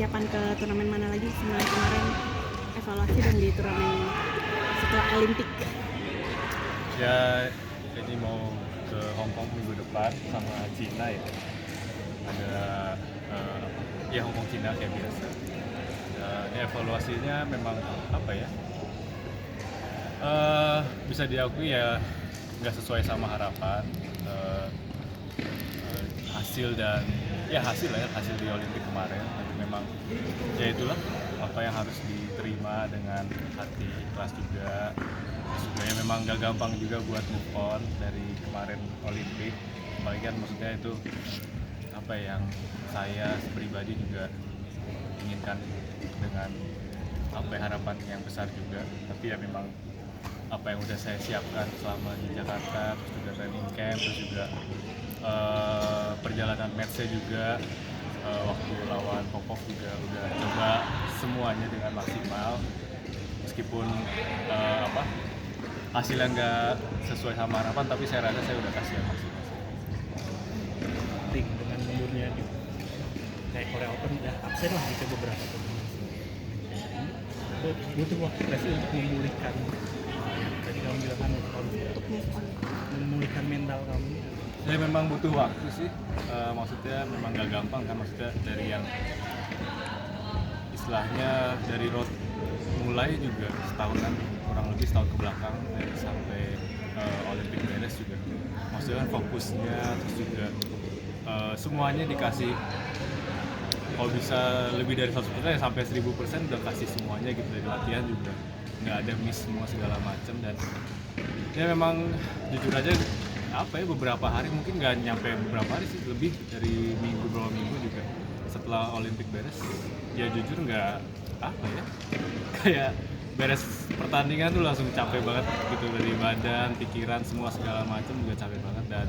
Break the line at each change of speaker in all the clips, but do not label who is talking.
persiapan ke turnamen mana lagi selain kemarin evaluasi dan di turnamen setelah Olimpik?
Ya ini mau ke Hong Kong minggu depan sama Cina ya. Ada ya Hong Kong Cina kayak biasa. Ini evaluasinya memang apa ya? Bisa diakui ya nggak sesuai sama harapan. Hasil dan ya hasil di Olimpik kemarin, tapi memang ya itulah apa yang harus diterima dengan hati ikhlas juga. Sebenarnya memang gak gampang juga buat move on dari kemarin Olimpik, apalagi kan maksudnya itu apa yang saya pribadi juga inginkan dengan apa harapan yang besar juga. Tapi ya memang apa yang udah saya siapkan selama di Jakarta, terus juga training camp, terus juga perjalanan match-nya juga waktu lawan Popov juga udah coba semuanya dengan maksimal, meskipun hasilnya nggak sesuai sama harapan, tapi saya rasa saya udah kasih yang maksimal.
Penting dengan mundurnya di kayak Korea Open udah absen lah gitu beberapa turnamen. Butuh waktu nggak sih untuk memulihkan, tadi kamu bilang kan untuk memulihkan mental kamu?
Ya memang butuh waktu sih, maksudnya memang gak gampang kan, maksudnya dari yang istilahnya dari road mulai juga setahunan, kurang lebih setahun ke belakang dari sampai Olimpik beres juga, maksudnya kan fokusnya, terus juga semuanya dikasih, kalau bisa lebih dari 100% ya sampai 1000% udah kasih semuanya gitu, dari latihan juga nggak ada miss semua segala macam. Dan ya memang jujur aja apa ya, beberapa hari, mungkin nggak nyampe beberapa hari sih, lebih dari beberapa minggu juga setelah Olimpik beres, ya jujur nggak apa ya, kayak beres pertandingan tuh langsung capek banget gitu, dari badan, pikiran, semua segala macam juga capek banget. Dan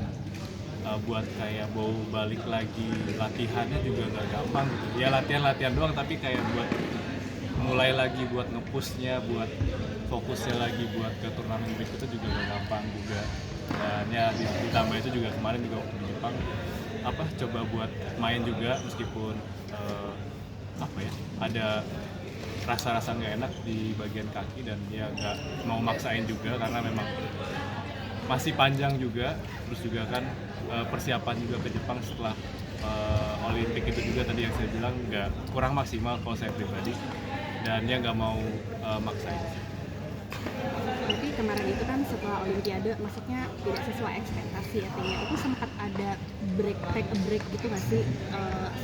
buat kayak mau balik lagi latihannya juga nggak gampang gitu ya, latihan doang, tapi kayak buat mulai lagi, buat nge-pushnya, buat fokusnya lagi buat ke turnamen berikutnya juga nggak gampang juga. Dan ya ditambah itu juga kemarin juga waktu di Jepang coba buat main juga, meskipun apa ya, ada rasa-rasa nggak enak di bagian kaki, dan ya nggak mau maksain juga karena memang masih panjang juga. Terus juga kan persiapan juga ke Jepang setelah Olimpik itu juga tadi yang saya bilang nggak, kurang maksimal kalau saya pribadi, dan dia nggak mau maksain.
Tapi kemarin itu kan setelah Olimpiade, maksudnya tidak sesuai ekspektasi artinya, itu sempat ada take a break gitu nggak sih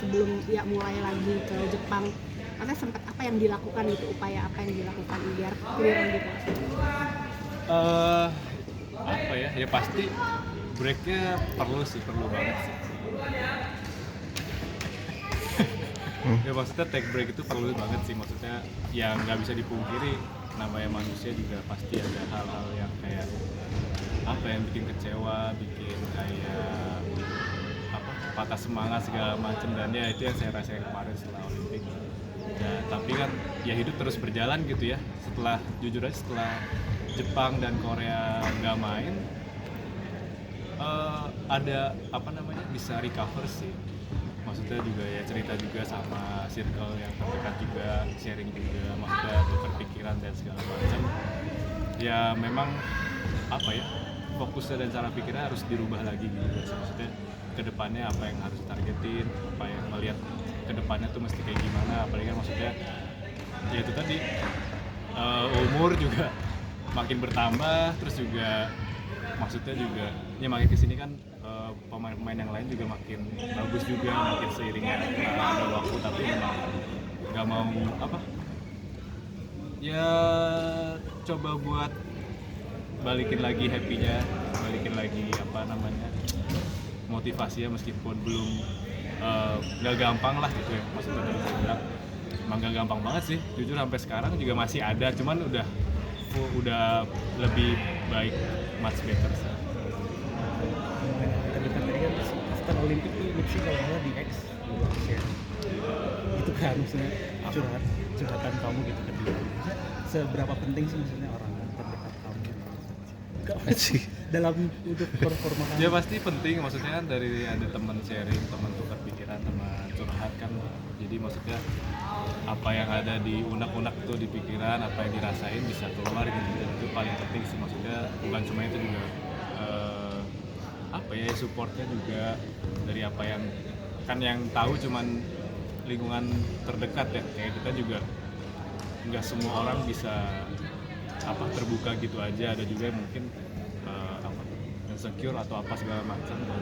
sebelum ya mulai lagi ke Jepang? Maksudnya sempat apa yang dilakukan gitu, upaya apa yang dilakukan biar clear gitu?
Apa ya pasti breaknya perlu banget sih. Ya maksudnya take break itu perlu banget sih, maksudnya ya nggak bisa dipungkiri, namanya manusia juga pasti ada hal-hal yang kayak yang bikin kecewa, bikin kayak patah semangat segala macam. Dan ya itu yang saya rasain kemarin setelah Olimpik. Ya, tapi kan ya hidup terus berjalan gitu ya. Jujur aja setelah Jepang dan Korea nggak main, ada bisa recover sih. Maksudnya juga ya cerita juga sama circle yang terdekat juga, sharing juga, maksudnya tukar pikiran dan segala macam. Ya memang fokusnya dan cara pikirnya harus dirubah lagi gitu sih. Maksudnya kedepannya apa yang harus targetin, apa yang melihat kedepannya tuh mesti kayak gimana. Apalagi kan maksudnya ya itu tadi umur juga makin bertambah, terus juga maksudnya juga ya makin kesini kan pemain-pemain yang lain juga makin bagus juga, makin seiringnya ada waktu. Tapi memang nggak mau ya coba buat balikin lagi happy-nya, balikin lagi motivasinya, meskipun belum nggak gampang lah gitu ya. Maksudnya tadi saya bilang emang nggak gampang banget sih, jujur sampai sekarang juga masih ada, cuman udah lebih baik, much better sih.
Terdekat tadi kan after Olimpik tuh Lutfi kalau nggak di X share itu kan, maksudnya curhatan kamu gitu ke dia. Seberapa penting sih maksudnya orang terdekat kamu sih dalam untuk performa kamu?
Ya pasti penting, maksudnya kan dari ada teman sharing, teman tukar pikiran, teman curhat kan, jadi maksudnya apa yang ada di unek-unek tuh di pikiran, apa yang dirasain bisa keluar gitu. Itu paling penting sih, maksudnya bukan cuma itu juga apa ya, supportnya juga dari apa yang kan yang tahu cuman lingkungan terdekat ya, kayak kita juga nggak semua orang bisa apa terbuka gitu aja, ada juga yang mungkin apa insecure atau apa segala macam. Dan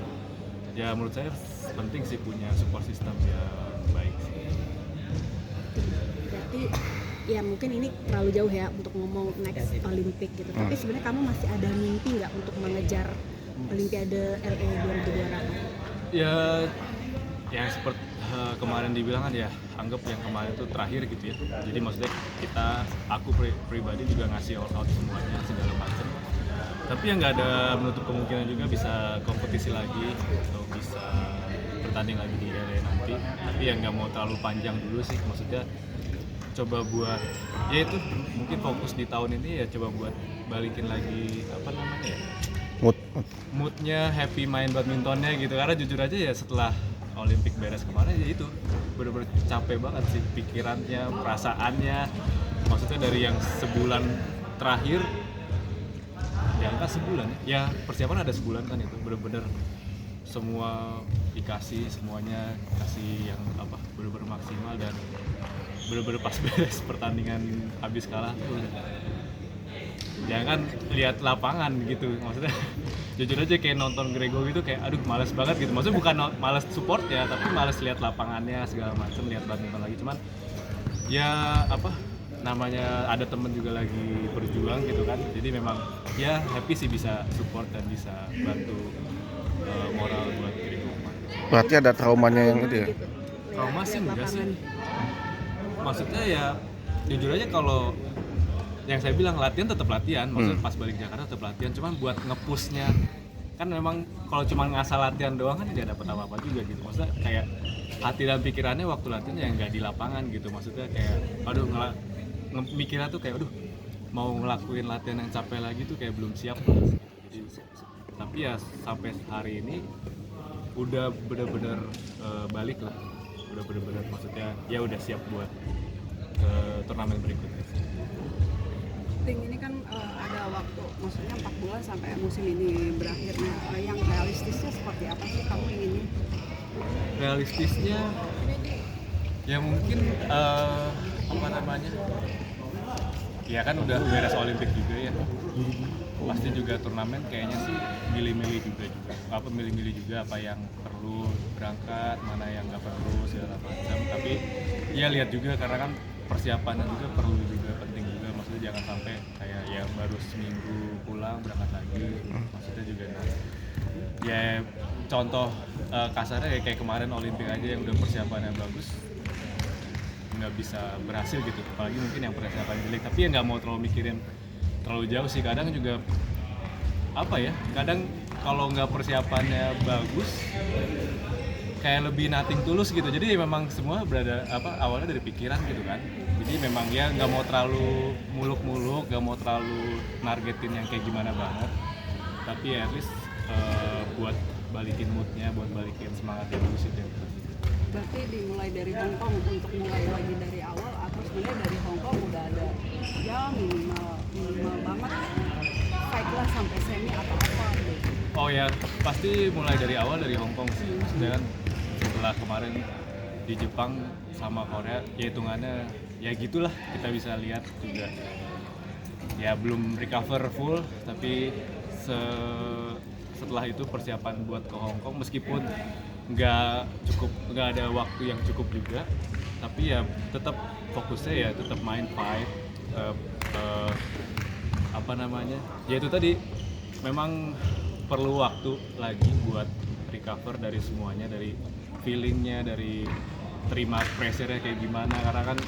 ya menurut saya penting sih punya support system ya baik sih.
Berarti ya mungkin ini terlalu jauh ya untuk ngomong next Olympic gitu. Tapi sebenarnya kamu masih ada mimpi nggak untuk mengejar Olimpiade LA 2028?
Ya yang seperti kemarin dibilang kan ya, anggap yang kemarin itu terakhir gitu ya. Jadi maksudnya aku pribadi juga ngasih all out semuanya segala macam. Tapi yang nggak ada menutup kemungkinan juga bisa kompetisi lagi atau bisa bertanding lagi di LA nanti. Tapi yang nggak mau terlalu panjang dulu sih, maksudnya coba buat ya itu mungkin fokus di tahun ini ya, coba buat balikin lagi apa namanya ya, moodnya, happy main badmintonnya gitu. Karena jujur aja ya setelah Olimpik beres kemarin ya itu bener-bener capek banget sih pikirannya, perasaannya. Maksudnya dari yang sebulan terakhir ya kan sebulan ya, persiapan ada sebulan kan, itu bener-bener semua dikasih, semuanya kasih yang apa bener-bener maksimal. Dan bener-bener pas beres pertandingan habis kalah tuh jangan lihat lapangan gitu, maksudnya jujur aja kayak nonton Grego gitu kayak aduh males banget gitu. Maksudnya bukan males support ya, tapi males lihat lapangannya segala macam, lihat badminton lagi. Cuman ya apa namanya, ada temen juga lagi berjuang gitu kan, jadi memang ya happy sih bisa support dan bisa bantu moral buat Grego.
Berarti ada traumanya yang itu ya?
Trauma sih enggak sih, maksudnya ya jujur aja kalau yang saya bilang latihan tetap latihan, maksudnya pas balik Jakarta tetap latihan, cuman buat nge-pushnya kan memang kalau cuma ngasal latihan doang kan nggak dapet apa-apa juga gitu. Maksudnya kayak hati dan pikirannya waktu latihan ya nggak di lapangan gitu, maksudnya kayak aduh mikirnya tuh kayak aduh mau ngelakuin latihan yang capek lagi tuh kayak belum siap gitu. Jadi, tapi ya sampai hari ini udah bener-bener balik lah, udah bener-bener maksudnya ya udah siap buat turnamen berikutnya.
Ting, ini kan ada waktu, maksudnya 4 bulan sampai musim ini berakhir. Nah, yang realistisnya seperti apa sih kamu inginnya?
Realistisnya ya mungkin apa namanya, ya kan udah beres Olimpik juga ya, pasti juga turnamen kayaknya sih milih-milih juga apa yang perlu berangkat, mana yang nggak perlu segala macam. Tapi ya lihat juga karena kan persiapannya juga perlu juga, penting juga. Maksudnya jangan sampai kayak ya baru seminggu pulang berangkat lagi, maksudnya juga ya contoh kasarnya kayak kemarin Olimpik aja yang udah persiapannya bagus nggak bisa berhasil gitu, apalagi mungkin yang persiapan jelek. Tapi ya nggak mau terlalu mikirin terlalu jauh sih, kadang juga apa ya, kadang kalau nggak persiapannya bagus kayak lebih nothing tulus gitu. Jadi memang semua berada apa awalnya dari pikiran gitu kan. Jadi memang ya nggak mau terlalu muluk-muluk, nggak mau terlalu nargetin yang kayak gimana banget. Tapi ya at least buat balikin moodnya, buat balikin semangatnya dulu sih yang penting.
Berarti dimulai dari Hong Kong untuk mulai lagi dari awal, atau sebenarnya dari Hong Kong udah ada ya minimal banget fight lah sampai semi atau apa gitu?
Oh ya pasti mulai dari awal dari Hong Kong sih. Maksudnya kan setelah kemarin di Jepang sama Korea ya hitungannya ya gitulah, kita bisa lihat juga ya belum recover full. Tapi setelah itu persiapan buat ke Hong Kong meskipun nggak ada waktu yang cukup juga, tapi ya tetap fokusnya ya tetap main fight, apa namanya ya itu tadi memang perlu waktu lagi buat recover dari semuanya, dari feelingnya, dari terima pressure-nya kayak gimana. Karena kan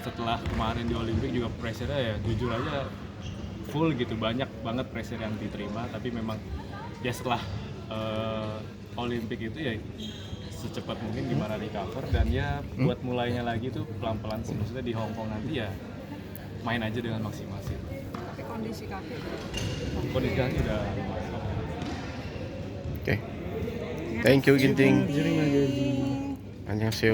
setelah kemarin di Olimpik juga pressure-nya ya jujur aja full gitu, banyak banget pressure yang diterima. Tapi memang ya setelah Olimpik itu ya secepat mungkin gimana recover, dan ya buat mulainya lagi tuh pelan-pelan sih. Maksudnya di Hong Kong nanti ya main aja dengan maksimal sih.
Tapi kondisi kaki
udah
Oke. Thank you Ginting.
Jadi nggak jadi.
Annyeonghaseyo.